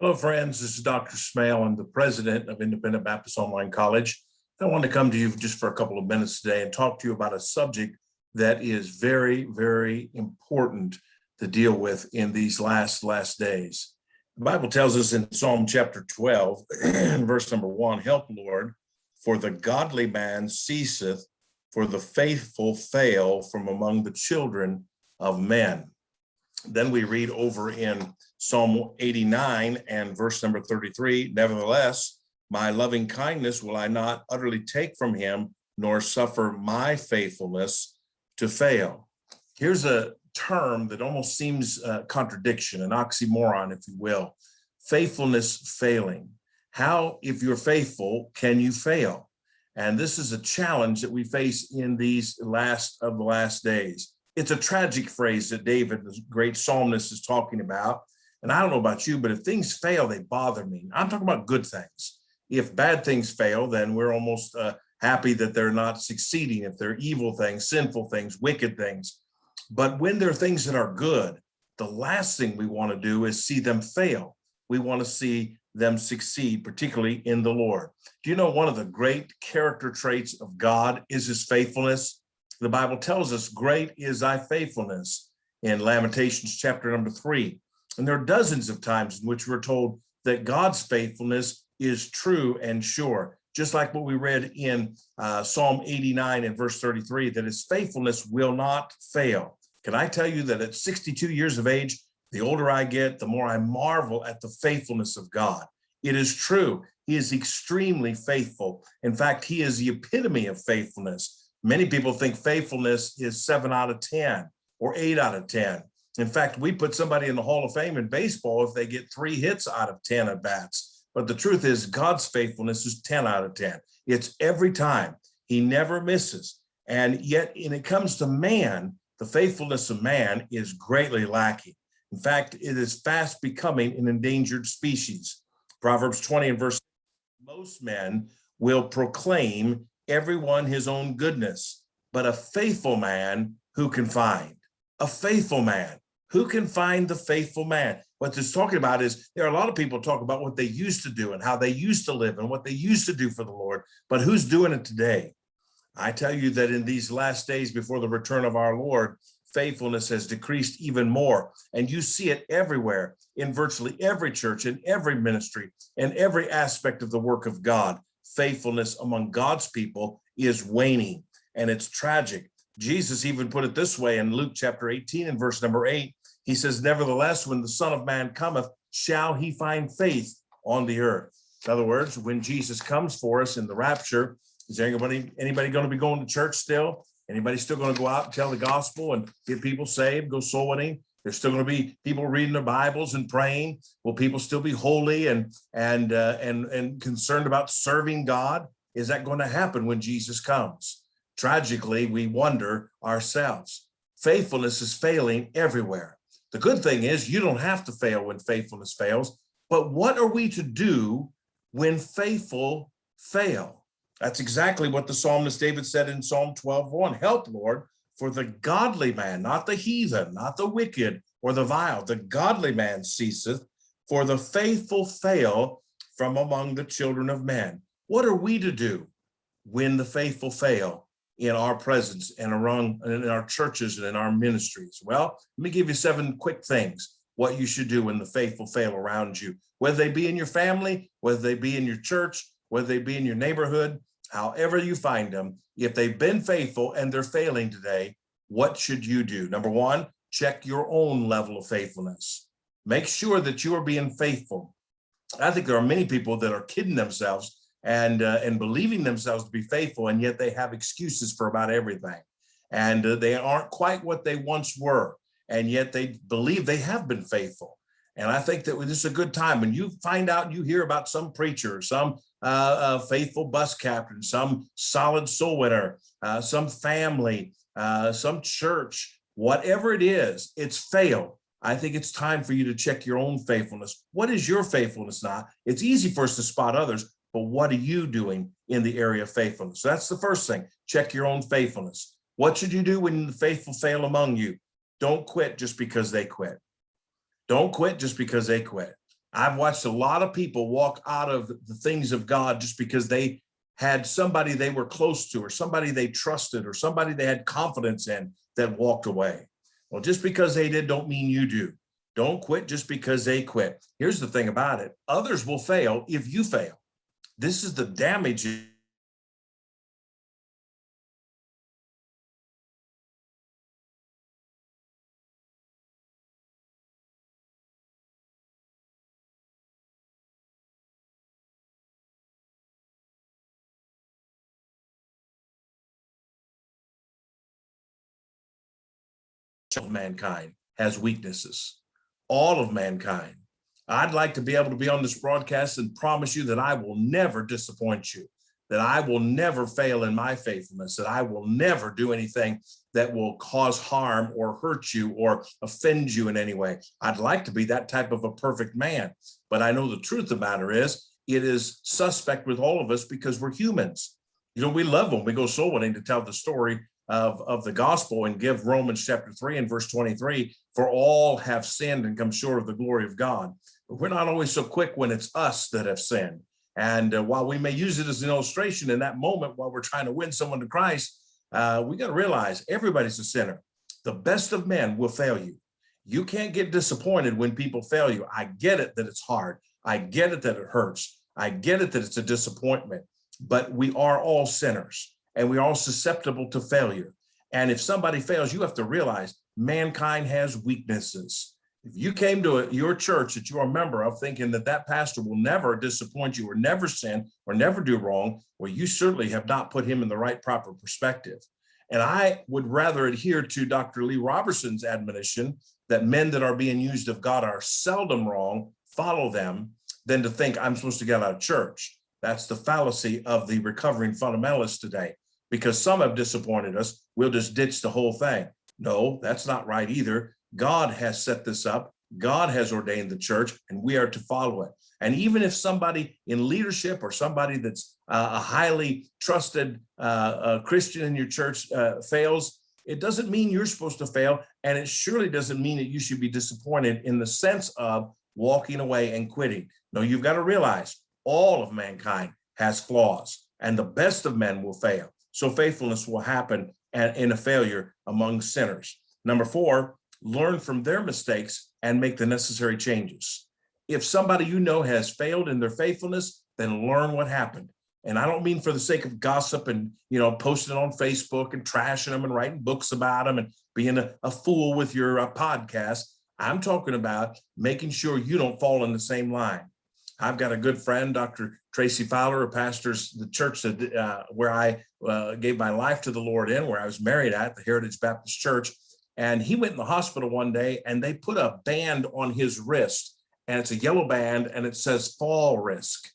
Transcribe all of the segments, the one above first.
Hello, friends. This is Dr. Smale. I'm the president of Independent Baptist Online College. I want to come to you just for a couple of minutes today and talk to you about a subject that is very, very important to deal with in these last days. The Bible tells us in Psalm chapter 12, verse number 1, help, Lord, for the godly man ceaseth, for the faithful fail from among the children of men. Then we read over in Psalm 89 and verse number 33, nevertheless, my loving kindness will I not utterly take from him, nor suffer my faithfulness to fail. Here's a term that almost seems a contradiction, an oxymoron, if you will. Faithfulness failing. How, if you're faithful, can you fail? And this is a challenge that we face in these last days. It's a tragic phrase that David, the great psalmist, is talking about. And I don't know about you, but if things fail, they bother me. I'm talking about good things. If bad things fail, then we're almost happy that they're not succeeding. If they're evil things, sinful things, wicked things. But when there are things that are good, the last thing we want to do is see them fail. We want to see them succeed, particularly in the Lord. Do you know one of the great character traits of God is his faithfulness? The Bible tells us, great is thy faithfulness in Lamentations chapter number 3. And there are dozens of times in which we're told that God's faithfulness is true and sure, just like what we read in Psalm 89 and verse 33, that his faithfulness will not fail. Can I tell you that at 62 years of age, the older I get, the more I marvel at the faithfulness of God. It is true. He is extremely faithful. In fact, he is the epitome of faithfulness. Many people think faithfulness is 7 out of 10 or 8 out of 10. In fact, we put somebody in the Hall of Fame in baseball if they get 3 hits out of 10 at bats. But the truth is God's faithfulness is 10 out of 10. It's every time. He never misses. And yet, when it comes to man, the faithfulness of man is greatly lacking. In fact, it is fast becoming an endangered species. Proverbs 20 and verse, most men will proclaim everyone his own goodness, but a faithful man who can find? A faithful man. Who can find the faithful man? What it's talking about is there are a lot of people talk about what they used to do and how they used to live and what they used to do for the Lord, but who's doing it today? I tell you that in these last days before the return of our Lord, faithfulness has decreased even more. And you see it everywhere, in virtually every church, in every ministry, in every aspect of the work of God. Faithfulness among God's people is waning, and it's tragic. Jesus even put it this way in Luke chapter 18 and verse number 8. He says, nevertheless, when the Son of Man cometh, shall he find faith on the earth? In other words, when Jesus comes for us in the rapture, is anybody going to be going to church still? Anybody still going to go out and tell the gospel and get people saved, go soul winning? There's still going to be people reading their Bibles and praying. Will people still be holy and concerned about serving God? Is that going to happen when Jesus comes? Tragically, we wonder ourselves. Faithfulness is failing everywhere. The good thing is you don't have to fail when faithfulness fails, but what are we to do when faithful fail? That's exactly what the psalmist David said in Psalm 12:1. Help, Lord, for the godly man, not the heathen, not the wicked or the vile, the godly man ceaseth, for the faithful fail from among the children of men. What are we to do when the faithful fail in our presence and in our churches and in our ministries? Well, let me give you 7 quick things, what you should do when the faithful fail around you, whether they be in your family, whether they be in your church, whether they be in your neighborhood, however you find them. If they've been faithful and they're failing today, what should you do? Number 1, check your own level of faithfulness. Make sure that you are being faithful. I think there are many people that are kidding themselves and believing themselves to be faithful, and yet they have excuses for about everything. And they aren't quite what they once were, and yet they believe they have been faithful. And I think that this is a good time when you find out, you hear about some preacher, some faithful bus captain, some solid soul winner, some family, some church, whatever it is, it's failed. I think it's time for you to check your own faithfulness. What is your faithfulness now? It's easy for us to spot others, but what are you doing in the area of faithfulness? So that's the first thing. Check your own faithfulness. What should you do when the faithful fail among you? Don't quit just because they quit. Don't quit just because they quit. I've watched a lot of people walk out of the things of God just because they had somebody they were close to, or somebody they trusted, or somebody they had confidence in that walked away. Well, just because they did don't mean you do. Don't quit just because they quit. Here's the thing about it. Others will fail if you fail. This is the damage of mankind has weaknesses. All of mankind. I'd like to be able to be on this broadcast and promise you that I will never disappoint you, that I will never fail in my faithfulness, that I will never do anything that will cause harm or hurt you or offend you in any way. I'd like to be that type of a perfect man, but I know the truth of the matter is it is suspect with all of us because we're humans. You know, we love when we go soul winning to tell the story of the gospel and give Romans chapter 3 and verse 23, for all have sinned and come short of the glory of God. But we're not always so quick when it's us that have sinned. And while we may use it as an illustration in that moment while we're trying to win someone to Christ, we got to realize everybody's a sinner. The best of men will fail you. You can't get disappointed when people fail you. I get it that it's hard. I get it that it hurts. I get it that it's a disappointment, but we are all sinners. And we're all susceptible to failure. And if somebody fails, you have to realize mankind has weaknesses. If you came to your church that you're a member of thinking that that pastor will never disappoint you or never sin or never do wrong, well, you certainly have not put him in the right proper perspective. And I would rather adhere to Dr. Lee Robertson's admonition that men that are being used of God are seldom wrong, follow them, than to think I'm supposed to get out of church. That's the fallacy of the recovering fundamentalists today. Because some have disappointed us, we'll just ditch the whole thing. No, that's not right either. God has set this up. God has ordained the church, and we are to follow it. And even if somebody in leadership or somebody that's a highly trusted Christian in your church fails, it doesn't mean you're supposed to fail. And it surely doesn't mean that you should be disappointed in the sense of walking away and quitting. No, you've got to realize all of mankind has flaws, and the best of men will fail. So faithfulness will happen in a failure among sinners. Number 4, learn from their mistakes and make the necessary changes. If somebody you know has failed in their faithfulness, then learn what happened. And I don't mean for the sake of gossip and, posting on Facebook and trashing them and writing books about them and being a fool with your podcast. I'm talking about making sure you don't fall in the same line. I've got a good friend, Dr. Tracy Fowler, who pastors the church where I gave my life to the Lord in, where I was married at, the Heritage Baptist Church. And he went in the hospital one day and they put a band on his wrist, and it's a yellow band and it says fall risk.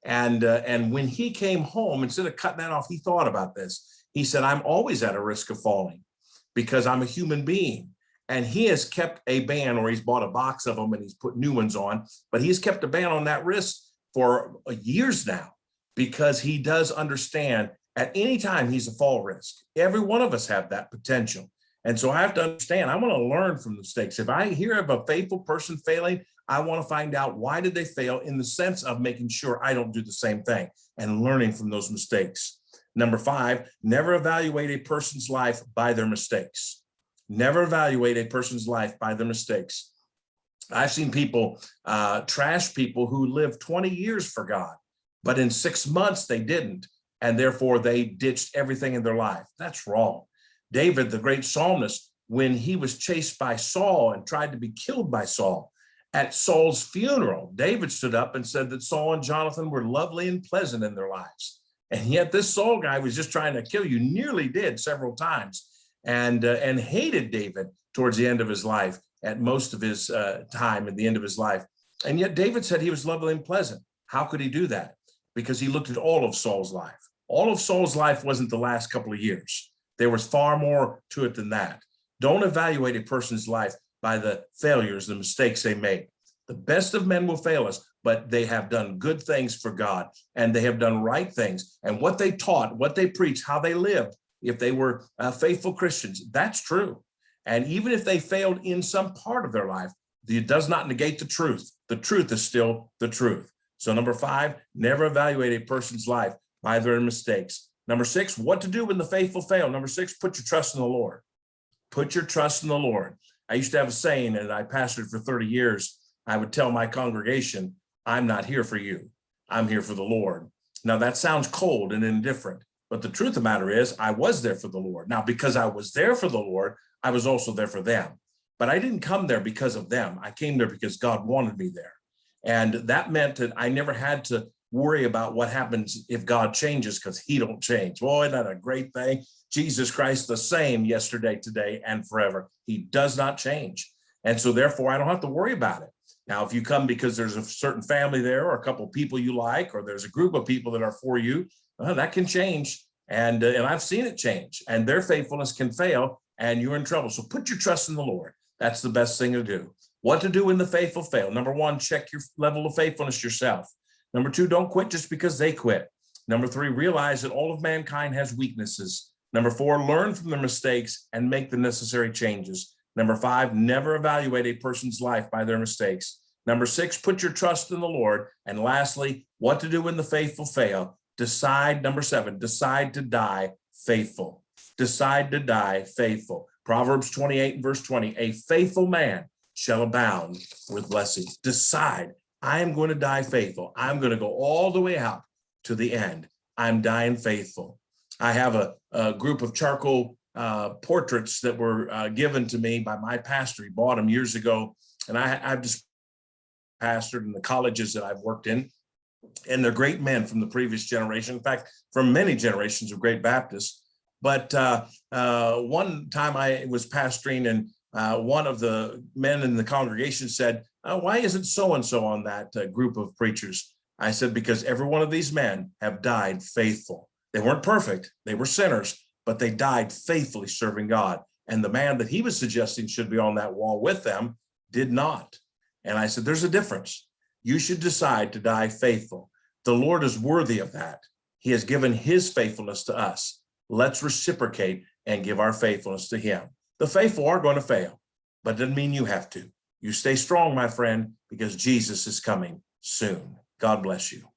And when he came home, instead of cutting that off, he thought about this. He said, I'm always at a risk of falling because I'm a human being. And he has kept a band, or he's bought a box of them and he's put new ones on, but he's kept a band on that wrist for years now because he does understand at any time he's a fall risk. Every one of us have that potential. And so I have to understand, I want to learn from the mistakes. If I hear of a faithful person failing, I want to find out why did they fail in the sense of making sure I don't do the same thing and learning from those mistakes. Number 5, never evaluate a person's life by their mistakes. Never evaluate a person's life by their mistakes. I've seen people trash people who lived 20 years for God, but in 6 months they didn't, and therefore they ditched everything in their life. That's wrong. David, the great psalmist, when he was chased by Saul and tried to be killed by Saul, at Saul's funeral, David stood up and said that Saul and Jonathan were lovely and pleasant in their lives. And yet this Saul guy was just trying to kill you, nearly did several times. And hated David towards the end of his life, at most of his time at the end of his life. And yet David said he was lovely and pleasant. How could he do that? Because he looked at all of Saul's life. All of Saul's life wasn't the last couple of years. There was far more to it than that. Don't evaluate a person's life by the failures, the mistakes they make. The best of men will fail us, but they have done good things for God, and they have done right things. And what they taught, what they preached, how they lived, if they were faithful Christians, that's true. And even if they failed in some part of their life, It does not negate the truth. The truth is still the truth. So number 5, never evaluate a person's life by their mistakes. Number 6, what to do when the faithful fail. Number 6, put your trust in the Lord. Put your trust in the Lord. I used to have a saying, and I pastored for 30 years. I would tell my congregation, I'm not here for you. I'm here for the Lord. Now that sounds cold and indifferent, but the truth of the matter is I was there for the Lord. Now, because I was there for the Lord, I was also there for them. But I didn't come there because of them. I came there because God wanted me there. And that meant that I never had to worry about what happens if God changes, because he don't change. Boy, isn't that a great thing? Jesus Christ, the same yesterday, today, and forever. He does not change. And so therefore, I don't have to worry about it. Now, if you come because there's a certain family there or a couple of people you like, or there's a group of people that are for you, that can change. And I've seen it change, and their faithfulness can fail, and you're in trouble. So put your trust in the Lord. That's the best thing to do. What to do when the faithful fail. Number 1, check your level of faithfulness yourself. Number 2, don't quit just because they quit. Number 3, realize that all of mankind has weaknesses. Number 4, learn from their mistakes and make the necessary changes. Number 5, never evaluate a person's life by their mistakes. Number 6, put your trust in the Lord. And lastly, what to do when the faithful fail. Decide, number 7, decide to die faithful. Decide to die faithful. Proverbs 28 and verse 20, a faithful man shall abound with blessing. Decide, I am going to die faithful. I'm going to go all the way out to the end. I'm dying faithful. I have a group of charcoal portraits that were given to me by my pastor. He bought them years ago. And I've just pastored in the colleges that I've worked in. And they're great men from the previous generation. In fact, from many generations of great Baptists. But one time I was pastoring, and one of the men in the congregation said, why isn't so-and-so on that group of preachers? I said, because every one of these men have died faithful. They weren't perfect. They were sinners, but they died faithfully serving God. And the man that he was suggesting should be on that wall with them did not. And I said, there's a difference. You should decide to die faithful. The Lord is worthy of that. He has given his faithfulness to us. Let's reciprocate and give our faithfulness to him. The faithful are going to fail, but it doesn't mean you have to. You stay strong, my friend, because Jesus is coming soon. God bless you.